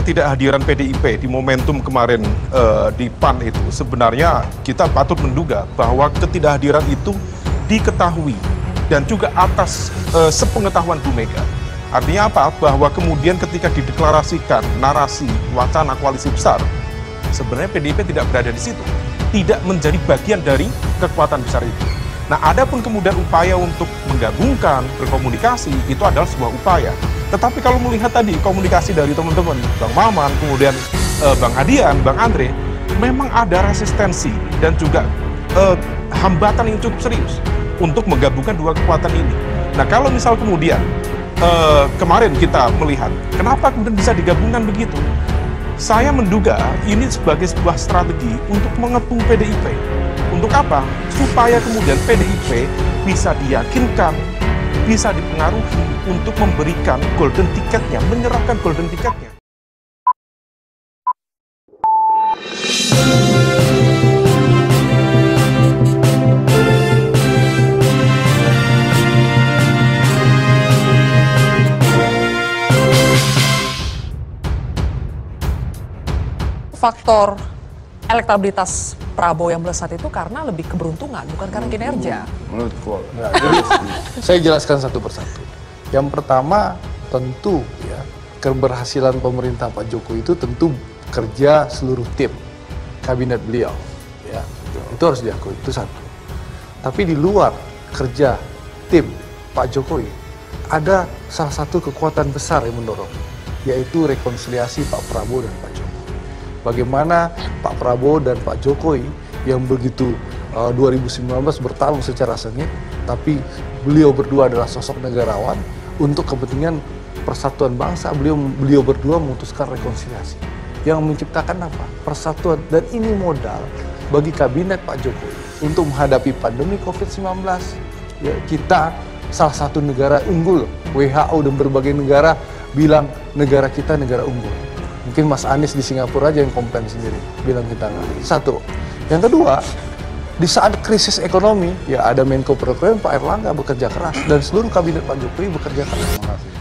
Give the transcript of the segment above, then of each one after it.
ketidakhadiran PDIP di momentum kemarin di PAN itu, sebenarnya kita patut menduga bahwa ketidakhadiran itu diketahui dan juga atas sepengetahuan Bu Mega. Artinya apa? Bahwa kemudian ketika dideklarasikan narasi wacana koalisi besar, sebenarnya PDIP tidak berada di situ, tidak menjadi bagian dari kekuatan besar itu. Nah, ada pun kemudian upaya untuk menggabungkan, berkomunikasi, itu adalah sebuah upaya. Tetapi kalau melihat tadi komunikasi dari teman-teman, Bang Maman, kemudian Bang Adian, Bang Andre, memang ada resistensi dan juga hambatan yang cukup serius untuk menggabungkan dua kekuatan ini. Nah, kalau misal kemudian kemarin kita melihat, kenapa kemudian bisa digabungkan begitu? Saya menduga ini sebagai sebuah strategi untuk mengepung PDIP. Untuk apa? Supaya kemudian PDIP bisa diyakinkan, bisa dipengaruhi untuk memberikan golden ticketnya, menyerahkan golden ticketnya. Faktor elektabilitas Prabowo yang melesat itu karena lebih keberuntungan, bukan karena kinerja. Menurutku, saya jelaskan satu persatu. Yang pertama, tentu ya keberhasilan pemerintah Pak Jokowi itu tentu kerja seluruh tim kabinet beliau, ya itu harus diakui, itu satu. Tapi di luar kerja tim Pak Jokowi, ada salah satu kekuatan besar yang mendorong, yaitu rekonsiliasi Pak Prabowo dan Pak Jokowi. Bagaimana Pak Prabowo dan Pak Jokowi yang begitu 2019 bertarung secara sengit, tapi beliau berdua adalah sosok negarawan untuk kepentingan persatuan bangsa. Beliau berdua memutuskan rekonsiliasi yang menciptakan apa? Persatuan, dan ini modal bagi kabinet Pak Jokowi untuk menghadapi pandemi COVID-19. Ya, kita salah satu negara unggul. WHO dan berbagai negara bilang negara kita negara unggul. Mungkin Mas Anies di Singapura aja yang komplain sendiri, bilang kita nggak. Satu. Yang kedua, di saat krisis ekonomi, ya ada Menko Perekonomian Pak Erlangga bekerja keras dan seluruh kabinet Pak Jokowi bekerja keras.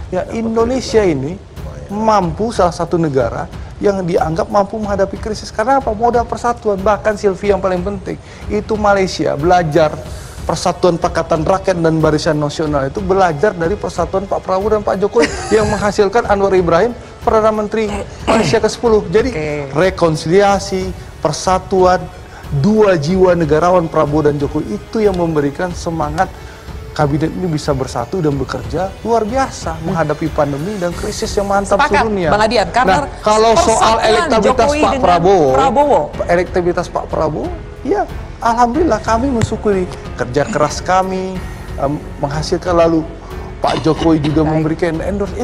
Ya, Indonesia ini mampu, salah satu negara yang dianggap mampu menghadapi krisis. Karena apa? Modal persatuan. Bahkan Sylvie yang paling penting, itu Malaysia belajar Persatuan Pakatan Rakyat dan Barisan Nasional itu belajar dari persatuan Pak Prabowo dan Pak Jokowi yang menghasilkan Anwar Ibrahim Perdana Menteri Malaysia ke-10. Jadi rekonsiliasi, persatuan, dua jiwa negarawan Prabowo dan Jokowi itu yang memberikan semangat kabinet ini bisa bersatu dan bekerja luar biasa menghadapi pandemi dan krisis yang mantap turunnya. Bang Adian, karena kalau soal elektabilitas Pak Prabowo, elektabilitas Pak Prabowo, ya alhamdulillah kami mensyukuri kerja keras kami menghasilkan, lalu Pak Jokowi juga memberikan endorse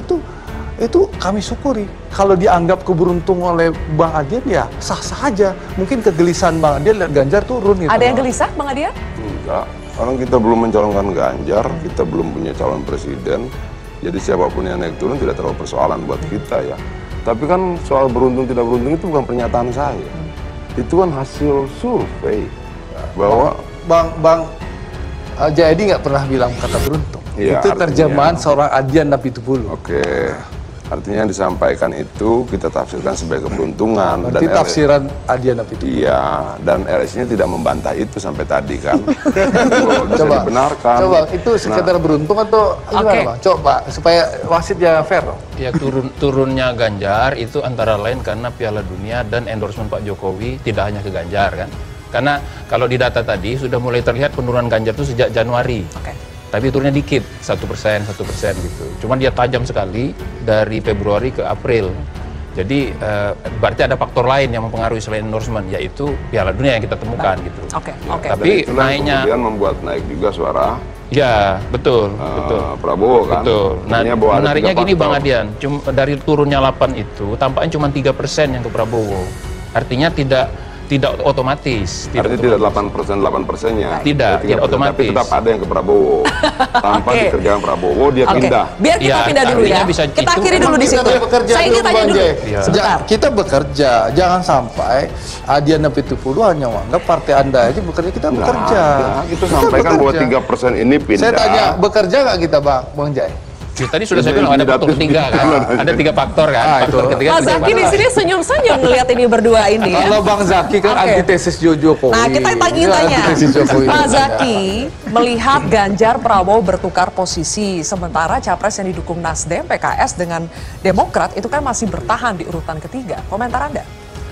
itu kami syukuri. Kalau dianggap keberuntung oleh Bang Adian, ya sah-sah aja. Mungkin kegelisahan Bang Adian lihat Ganjar turun gitu. Ada yang gelisah Bang Adian? Enggak, orang kita belum mencalonkan Ganjar, kita belum punya calon presiden. Jadi siapapun yang naik turun tidak terlalu persoalan buat kita ya. Tapi kan soal beruntung tidak beruntung itu bukan pernyataan saya. Itu kan hasil survei. Bahwa Bang Jayadi nggak pernah bilang kata beruntung. Ya, itu terjemahan seorang Adian Napitupulu. Oke. Artinya yang disampaikan itu kita tafsirkan sebagai keberuntungan. Berarti tafsiran Adian Napitupulu. Iya, dan LS-nya tidak membantah itu sampai tadi kan. Coba dibenarkan. Coba itu sekedar beruntung atau gimana Bang? Coba supaya wasitnya fair. Ya turunnya Ganjar itu antara lain karena Piala Dunia dan endorsement Pak Jokowi tidak hanya ke Ganjar kan. Karena kalau di data tadi sudah mulai terlihat penurunan Ganjar itu sejak Januari. Tapi turunnya dikit, 1% gitu. Cuman dia tajam sekali dari Februari ke April. Jadi berarti ada faktor lain yang mempengaruhi selain endorsement, yaitu Piala Dunia yang kita temukan gitu. Tapi naiknya kemudian membuat naik juga suara. Ya, betul. Prabowo kan. Betul. Nah, menariknya gini Bang Adian, dari turunnya 8 itu tampaknya cuma 3% yang ke Prabowo. Artinya tidak otomatis. Artinya tidak 8%-8%-nya. Tidak otomatis. Tapi tetap ada yang ke Prabowo. Tanpa dikerjakan Prabowo, dia pindah. Biar kita pindah dulu ya. Kita akhiri dulu di situ. Saya ingin tanya dulu. Sebentar. Kita bekerja, jangan sampai Adian Napitupulu hanya menganggap partai Anda aja bekerja, kita bekerja. Kita sampaikan bahwa 3% ini pindah. Saya tanya, bekerja nggak kita Bang Jai? Tadi sudah saya bilang ada faktor ketiga kan, ada 3 faktor kan. Faktor ketiga. Mas Zaky di sini senyum-senyum ngelihat ini berdua ini ya. Kalau Bang Zaky kan antitesis Jokowi. Nah, kita tanya. Pak Zaky melihat Ganjar Prabowo bertukar posisi, sementara capres yang didukung Nasdem, PKS dengan Demokrat itu kan masih bertahan di urutan ketiga. Komentar Anda?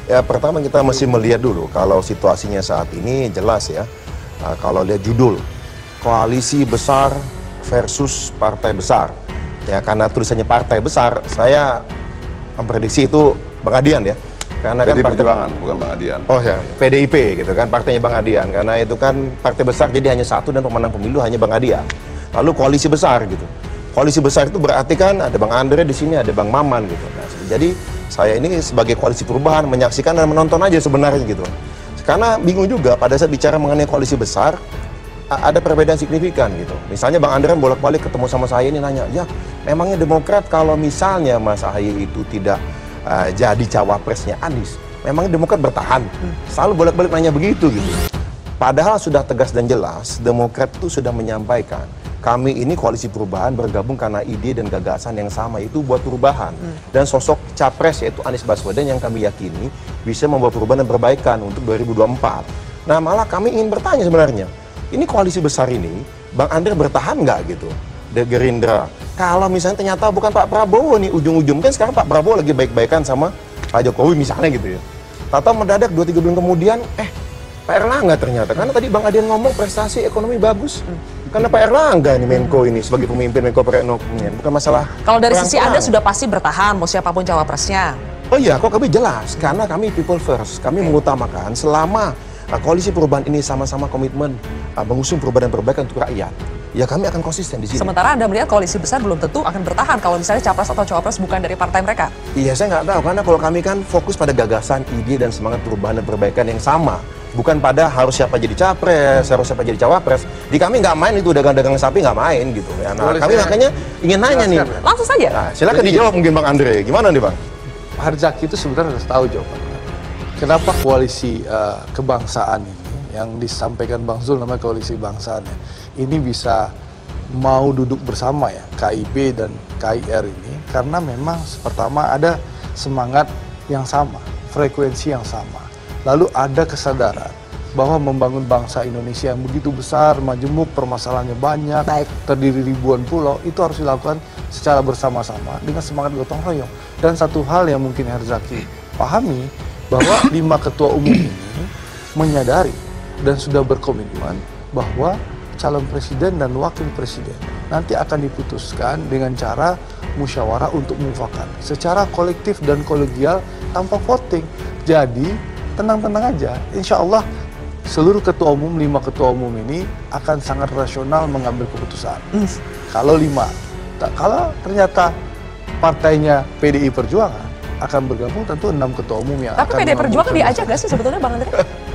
Ya, pertama kita mesti melihat dulu kalau situasinya saat ini jelas ya. Nah, kalau lihat judul koalisi besar versus partai besar. Ya, karena tulisannya partai besar, saya memprediksi itu Bang Adian ya. Karena kan PDI partai Perjuangan, bukan Bang Adian. Oh ya, PDIP gitu kan, partainya Bang Adian. Karena itu kan partai besar jadi hanya satu dan pemenang pemilu hanya Bang Adian. Lalu koalisi besar gitu. Koalisi besar itu berarti kan ada Bang Andre di sini, ada Bang Maman gitu. Nah, jadi saya ini sebagai koalisi perubahan menyaksikan dan menonton aja sebenarnya gitu. Karena bingung juga pada saat bicara mengenai koalisi besar, ada perbedaan signifikan gitu. Misalnya Bang Andre bolak-balik ketemu sama saya ini nanya, ya memangnya Demokrat kalau misalnya Mas Ahy itu tidak jadi cawapresnya Anies, memangnya Demokrat bertahan? Selalu bolak-balik nanya begitu gitu. Padahal sudah tegas dan jelas, Demokrat itu sudah menyampaikan, kami ini koalisi perubahan bergabung karena ide dan gagasan yang sama, itu buat perubahan. Dan sosok capres yaitu Anies Baswedan yang kami yakini bisa membawa perubahan dan perbaikan untuk 2024. Nah malah kami ingin bertanya sebenarnya, ini koalisi besar ini, Bang Andre bertahan nggak gitu? The Gerindra. Kalau misalnya ternyata bukan Pak Prabowo nih ujung-ujung, kan sekarang Pak Prabowo lagi baik-baikan sama Pak Jokowi misalnya gitu ya. Tahu mendadak 2-3 bulan kemudian, Pak Erlangga ternyata. Karena tadi Bang Adian ngomong prestasi ekonomi bagus. Karena Pak Erlangga nih Menko ini sebagai pemimpin Menko Perekonomian. Bukan masalah. Kalau dari sisi Anda sudah pasti bertahan, mau siapapun cawapresnya. Oh iya, kok kami jelas. Karena kami people first. Kami mengutamakan selama koalisi perubahan ini sama-sama komitmen mengusung perubahan dan perbaikan untuk rakyat. Ya kami akan konsisten di sini. Sementara Anda melihat koalisi besar belum tentu akan bertahan kalau misalnya capres atau cawapres bukan dari partai mereka. Iya, saya nggak tahu. Karena kalau kami kan fokus pada gagasan, ide, dan semangat perubahan dan perbaikan yang sama. Bukan pada harus siapa jadi capres, harus siapa jadi cawapres. Di kami nggak main itu dagang-dagang sapi, nggak main gitu. Ya, nah, kami makanya ingin nanya nih. Langsung saja. Nah, silakan dijawab mungkin Bang Andre. Gimana nih Bang? Pak Zaky itu sebenarnya harus tahu jawabannya. Kenapa koalisi kebangsaan ini yang disampaikan Bang Zul namanya koalisi kebangsaan ini bisa mau duduk bersama ya KIB dan KIR ini karena memang pertama ada semangat yang sama, frekuensi yang sama. Lalu ada kesadaran bahwa membangun bangsa Indonesia yang begitu besar, majemuk, permasalahannya banyak, terdiri ribuan pulau, itu harus dilakukan secara bersama-sama dengan semangat gotong royong. Dan satu hal yang mungkin Zaky pahami bahwa 5 ketua umum ini menyadari dan sudah berkomitmen bahwa calon presiden dan wakil presiden nanti akan diputuskan dengan cara musyawarah untuk mufakat secara kolektif dan kolegial tanpa voting. Jadi tenang-tenang aja, insya Allah seluruh ketua umum, 5 ketua umum ini akan sangat rasional mengambil keputusan. Kalau 5, kalau ternyata partainya PDI Perjuangan akan bergabung, tentu 6 ketua umum yang Tapi PDI Perjuangan diajak gak sih sebetulnya Bang Andre?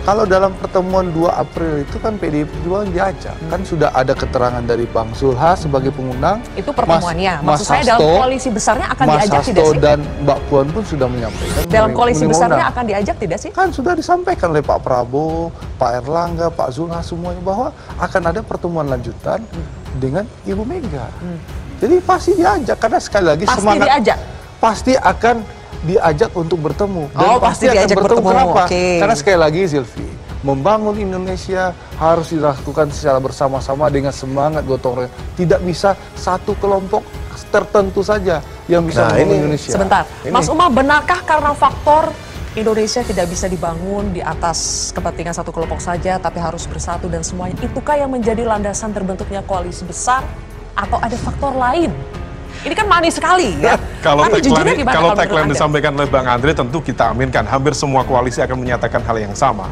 Kalau dalam pertemuan 2 April itu kan PDI Perjuangan diajak. Kan sudah ada keterangan dari Bang Zulha sebagai pengundang. Itu pertemuannya. Maksud saya dalam koalisi besarnya akan diajak tidak sih? dan Mbak Puan pun sudah menyampaikan. Dalam koalisi besarnya akan diajak tidak sih? Kan sudah disampaikan oleh Pak Prabowo, Pak Erlangga, Pak Zulha semuanya bahwa akan ada pertemuan lanjutan dengan Ibu Mega. Jadi pasti diajak karena sekali lagi pasti semangat diajak. Pasti akan diajak untuk bertemu. Dan pasti diajak akan bertemu. Kenapa? Okay. Karena sekali lagi Zilvi, membangun Indonesia harus dilakukan secara bersama-sama dengan semangat gotong royong. Tidak bisa satu kelompok tertentu saja yang bisa membangun Indonesia. Sebentar, Mas Umar, benarkah karena faktor Indonesia tidak bisa dibangun di atas kepentingan satu kelompok saja, tapi harus bersatu dan semuanya? Itukah yang menjadi landasan terbentuknya koalisi besar atau ada faktor lain? Ini kan manis sekali ya. Kalau tagline disampaikan oleh Bang Andre tentu kita aminkan. Hampir semua koalisi akan menyatakan hal yang sama.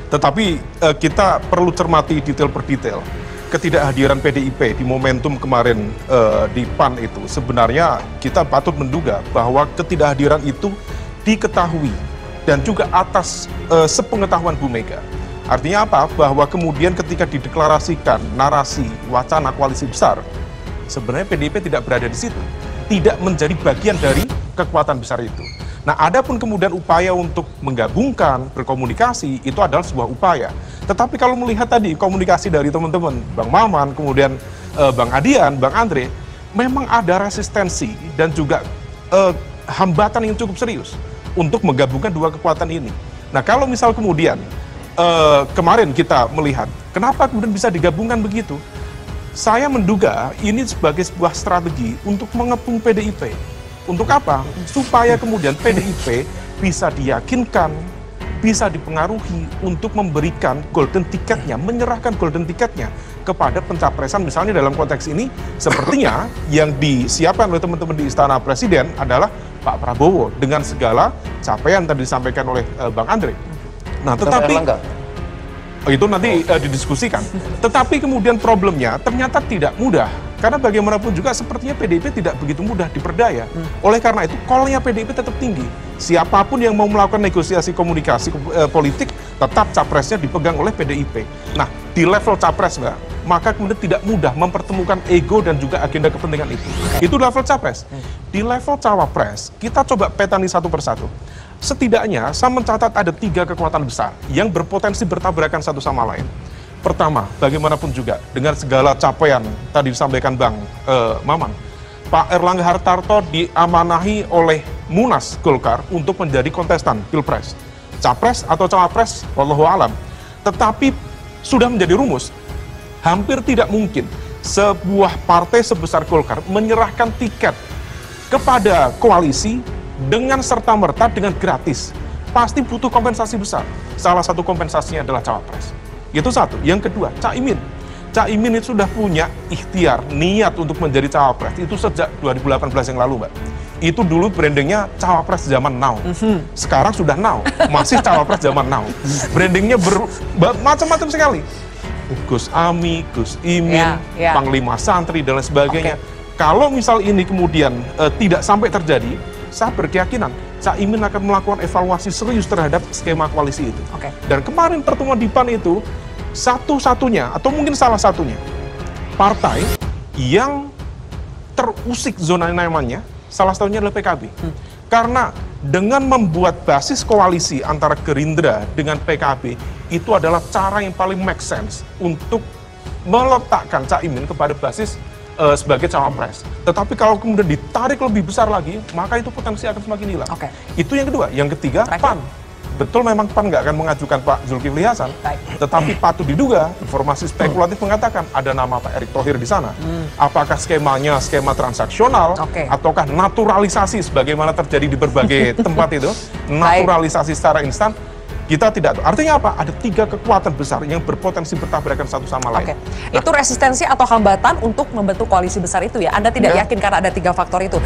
Tetapi kita perlu cermati detail per detail. Ketidakhadiran PDIP di momentum kemarin di PAN itu sebenarnya kita patut menduga bahwa ketidakhadiran itu diketahui dan juga atas sepengetahuan Bu Mega. Artinya apa? Bahwa kemudian ketika dideklarasikan narasi wacana koalisi besar, sebenarnya PDIP tidak berada di situ, tidak menjadi bagian dari kekuatan besar itu. Nah, adapun kemudian upaya untuk menggabungkan, berkomunikasi, itu adalah sebuah upaya. Tetapi kalau melihat tadi komunikasi dari teman-teman, Bang Maman, kemudian Bang Adian, Bang Andre, memang ada resistensi dan juga hambatan yang cukup serius untuk menggabungkan dua kekuatan ini. Nah, kalau misal kemudian kemarin kita melihat kenapa kemudian bisa digabungkan begitu, saya menduga ini sebagai sebuah strategi untuk mengepung PDIP. Untuk apa? Supaya kemudian PDIP bisa diyakinkan, bisa dipengaruhi untuk memberikan golden ticketnya, menyerahkan golden ticketnya kepada pencapresan. Misalnya dalam konteks ini, sepertinya yang disiapkan oleh teman-teman di Istana Presiden adalah Pak Prabowo dengan segala capaian tadi disampaikan oleh Bang Andre. Nah, tetapi itu nanti didiskusikan. Tetapi kemudian problemnya ternyata tidak mudah. Karena bagaimanapun juga sepertinya PDIP tidak begitu mudah diperdaya. Oleh karena itu, call-nya PDIP tetap tinggi. Siapapun yang mau melakukan negosiasi komunikasi politik, tetap capresnya dipegang oleh PDIP. Nah, di level capres, Mbak, maka kemudian tidak mudah mempertemukan ego dan juga agenda kepentingan itu. Itu level capres. Di level cawapres, kita coba petani satu persatu. Setidaknya, saya mencatat ada 3 kekuatan besar yang berpotensi bertabrakan satu sama lain. Pertama, bagaimanapun juga, dengan segala capaian tadi disampaikan Bang Maman, Pak Erlangga Hartarto diamanahi oleh Munas Golkar untuk menjadi kontestan Pilpres. Capres atau cawapres, wallahu alam. Tetapi sudah menjadi rumus, hampir tidak mungkin sebuah partai sebesar Golkar menyerahkan tiket kepada koalisi dengan serta-merta dengan gratis. Pasti butuh kompensasi besar. Salah satu kompensasinya adalah cawapres. Itu satu. Yang kedua, Caimin. Caimin itu sudah punya ikhtiar, niat untuk menjadi cawapres. Itu sejak 2018 yang lalu, Mbak. Itu dulu brandingnya cawapres zaman now. Sekarang sudah now. Masih cawapres zaman now. Brandingnya macam-macam sekali. Gus Ami, Gus Imin, Panglima Santri, dan lain sebagainya. Kalau misal ini kemudian tidak sampai terjadi, saya berkeyakinan Caimin akan melakukan evaluasi serius terhadap skema koalisi itu. Dan kemarin pertemuan di PAN itu, satu-satunya, atau mungkin salah satunya, partai yang terusik zona nyamannya, salah satunya adalah PKB. Karena dengan membuat basis koalisi antara Gerindra dengan PKB, itu adalah cara yang paling make sense untuk meletakkan Caimin kepada basis sebagai cawapres. Tetapi kalau kemudian ditarik lebih besar lagi, maka itu potensi akan semakin hilang. Itu yang kedua. Yang ketiga, PAN. Betul memang PAN nggak akan mengajukan Pak Zulkifli Hasan, tetapi patut diduga, informasi spekulatif mengatakan ada nama Pak Erick Thohir di sana. Apakah skemanya skema transaksional, ataukah naturalisasi sebagaimana terjadi di berbagai tempat itu, naturalisasi secara instan? Kita tidak tahu. Artinya apa? Ada 3 kekuatan besar yang berpotensi bertabrakan satu sama lain. Itu resistensi atau hambatan untuk membentuk koalisi besar itu ya? Anda tidak yakin karena ada 3 faktor itu?